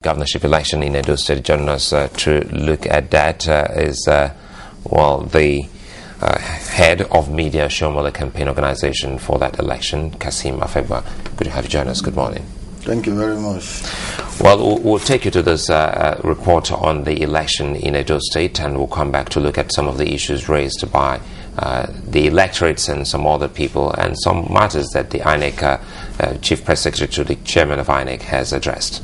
Governorship election in Edo State. Joining us to look at that is the head of media Shomole campaign organization for that election, Kassim Afegbua. Good to have you join us. Good morning. Thank you very much. Well, we'll take you to this report on the election in Edo State, and we'll come back to look at some of the issues raised by the electorates and some other people, and some matters that the INEC Chief Press Secretary to the Chairman of INEC has addressed.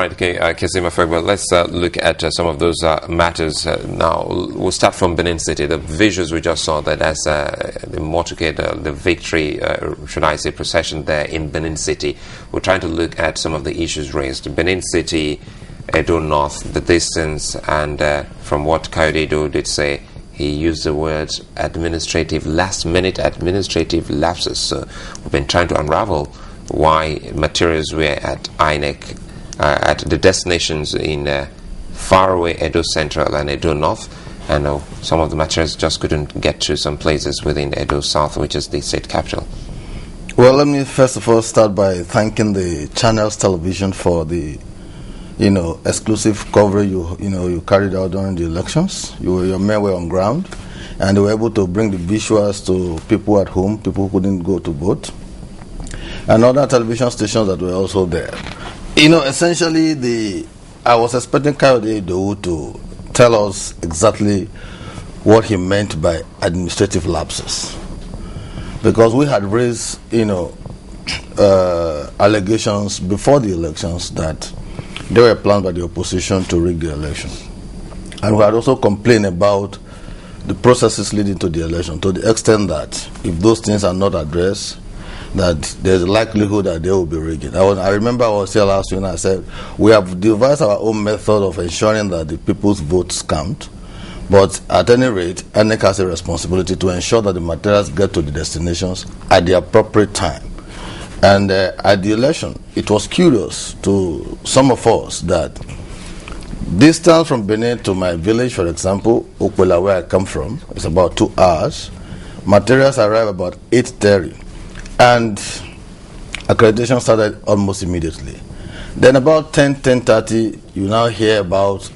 Okay, Kassim Afegbua, let's look at some of those matters now. We'll start from Benin City. The visuals we just saw, that as the motorcade, the victory, should I say, procession there in Benin City. We're trying to look at some of the issues raised. Benin City, Edo North, the distance, and from what Kayode Edo did say, he used the words last-minute administrative lapses. So we've been trying to unravel why materials were at INEC at the destinations in faraway Edo Central and Edo North, and some of the materials just couldn't get to some places within Edo South, which is the state capital. Well, let me first of all start by thanking the Channels Television for the exclusive coverage you carried out during the elections. Your men were on ground, and they were able to bring the visuals to people at home, people who couldn't go to vote, and other television stations that were also there. Essentially, I was expecting Kayode Edo to tell us exactly what he meant by administrative lapses, because we had raised, allegations before the elections that there were plans by the opposition to rig the election, and we had also complained about the processes leading to the election, to the extent that if those things are not addressed, that there's a likelihood that they will be rigging. I remember I was here last week and I said, we have devised our own method of ensuring that the people's votes count, but at any rate, INEC has a responsibility to ensure that the materials get to the destinations at the appropriate time. And at the election, it was curious to some of us that distance from Benin to my village, for example, Okwela, where I come from, is about 2 hours. Materials arrive about 8:30. And accreditation started almost immediately. Then about 10:30, you now hear about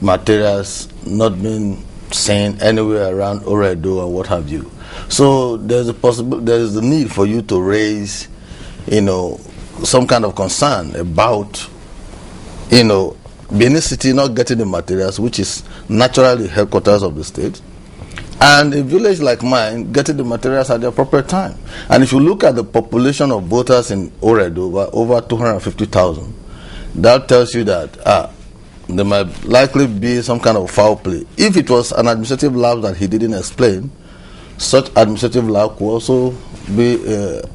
materials not being seen anywhere around Oredo or what have you. So there is the need for you to raise, some kind of concern about, Benin City not getting the materials, which is naturally headquarters of the state, and a village like mine getting the materials at the appropriate time. And if you look at the population of voters in Oredo, over 250,000, that tells you that there might likely be some kind of foul play. If it was an administrative lapse that he didn't explain, such administrative lapse could also be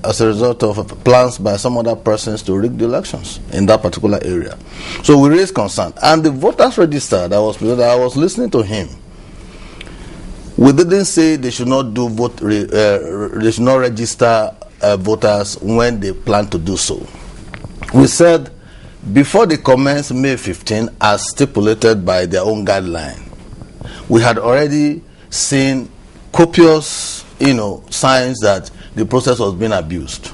as a result of plans by some other persons to rig the elections in that particular area. So we raised concern. And the voters register that was presented, I was listening to him. We didn't say they should not do they should not register voters when they plan to do so. We said before they commenced May 15, as stipulated by their own guideline, we had already seen copious, signs that the process was being abused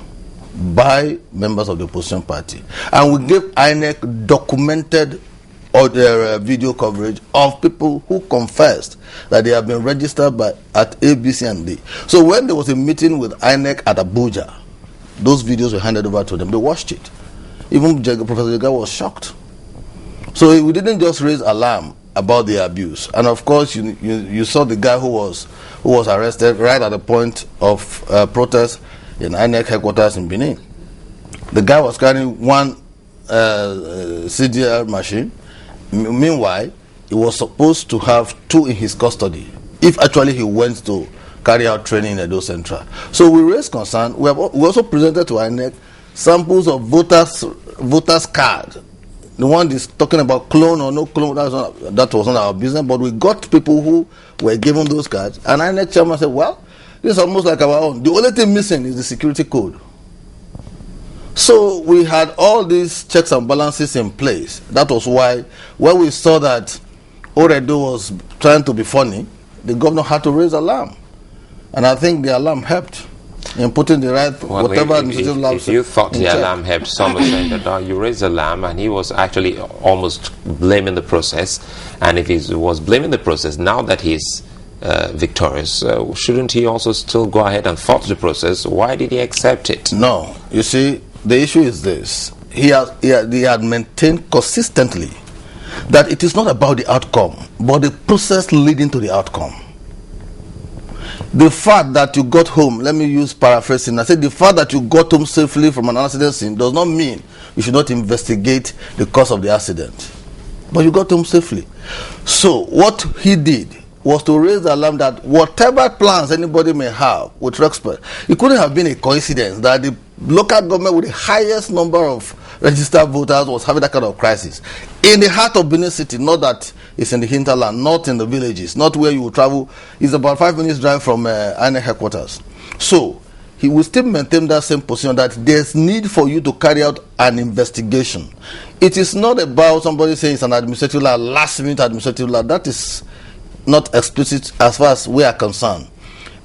by members of the opposition party. And we gave INEC documented video coverage of people who confessed that they have been registered at A, B, C, and D. So when there was a meeting with INEC at Abuja, those videos were handed over to them. They watched it. Even Professor Jega was shocked. So we didn't just raise alarm about the abuse. And of course, you saw the guy who was arrested right at the point of protest in INEC headquarters in Benin. The guy was carrying one CDR machine. Meanwhile, he was supposed to have two in his custody if actually he went to carry out training in Edo Central. So we raised concern. We also presented to INEC samples of voters card. The one is talking about clone or no clone, that was not our business, but we got people who were given those cards, and INEC chairman said, well, this is almost like our own. The only thing missing is the security code. So we had all these checks and balances in place. That was why when we saw that Oredo was trying to be funny, the governor had to raise alarm. And I think the alarm helped in putting the right, whatever administrative lab. If you thought the alarm helped, someone said that you raised alarm, and he was actually almost blaming the process. And if he was blaming the process, now that he's victorious, shouldn't he also still go ahead and fault the process? Why did he accept it? No. You see, the issue is this. He had maintained consistently that it is not about the outcome, but the process leading to the outcome. The fact that you got home, let me use paraphrasing, I said the fact that you got home safely from an accident scene does not mean you should not investigate the cause of the accident. But you got home safely. So what he did was to raise the alarm that whatever plans anybody may have with respect, it couldn't have been a coincidence that the local government with the highest number of registered voters was having that kind of crisis. In the heart of Benin City, not that it's in the hinterland, not in the villages, not where you will travel. It's about 5 minutes drive from INEC headquarters. So he will still maintain that same position that there's need for you to carry out an investigation. It is not about somebody saying it's an administrative law, last minute administrative law. That is not explicit as far as we are concerned.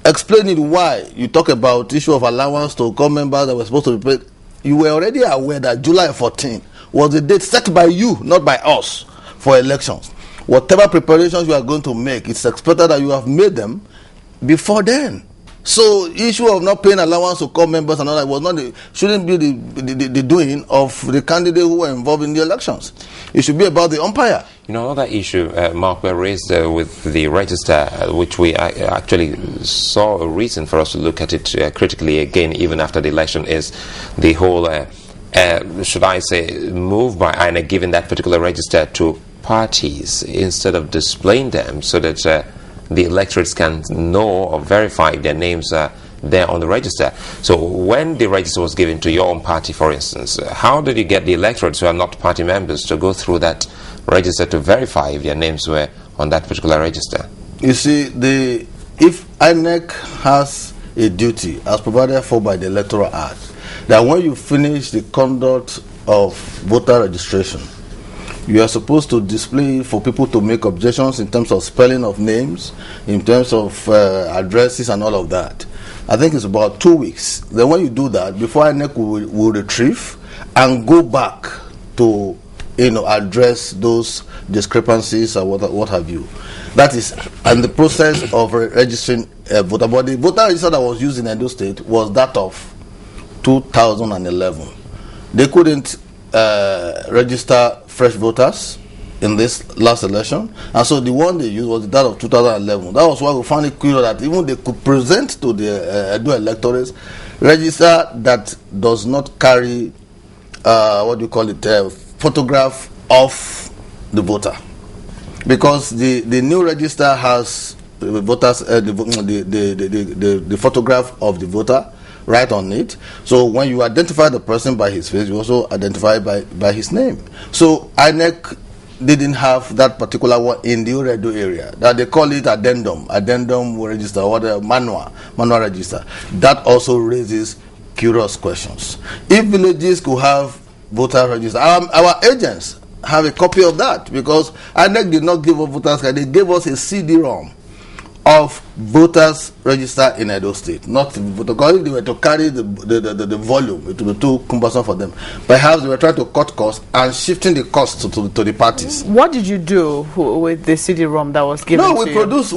Explaining why you talk about issue of allowance to core members that were supposed to be paid. You were already aware that July 14 was the date set by you, not by us, for elections. Whatever preparations you are going to make, it's expected that you have made them before then. So issue of not paying allowance to core members and all that shouldn't be the doing of the candidate who were involved in the elections. It should be about the umpire. Another issue, Mark, we raised with the register, which we actually saw a reason for us to look at it critically again, even after the election, is the whole, should I say, move by INEC giving that particular register to parties instead of displaying them so that the electorates can know or verify their names are there on the register. So when the register was given to your own party, for instance, how did you get the electorates who are not party members to go through that register to verify if their names were on that particular register? You see, if INEC has a duty as provided for by the Electoral Act, that when you finish the conduct of voter registration, you are supposed to display for people to make objections in terms of spelling of names, in terms of addresses and all of that. I think it's about 2 weeks. Then when you do that, before INEC will retrieve and go back to address those discrepancies or what have you. That is, and the process of registering a voter. But the voter register that was used in Edo State was that of 2011. They couldn't register fresh voters in this last election, and so the one they used was that of 2011. That was why we found it curious that even they could present to the Edo electorates register that does not carry photograph of the voter, because the new register has the voters the photograph of the voter right on it. So when you identify the person by his face, you also identify by his name. So INEC didn't have that particular one in the Oredo area. That they call it addendum register, or the manual register. That also raises curious questions. If villages could have voter register. Our agents have a copy of that because INEC did not give us voters card. They gave us a CD-ROM of voters registered in Edo State, not because if they were to carry the volume, it would be too cumbersome for them. Perhaps they were trying to cut costs and shifting the costs to the parties. What did you do with the CD-ROM that was given? No, we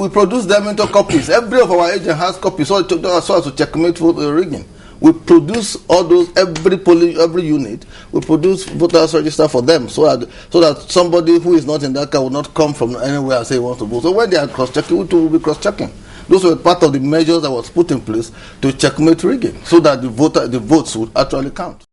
produce them into copies. Every of our agent has copies, so as to checkmate vote rigging. We produce all those, every unit, we produce voters register for them so that somebody who is not in that car will not come from anywhere and say he wants to vote. So when they are cross-checking, we will be cross-checking. Those were part of the measures that was put in place to checkmate rigging so that the votes would actually count.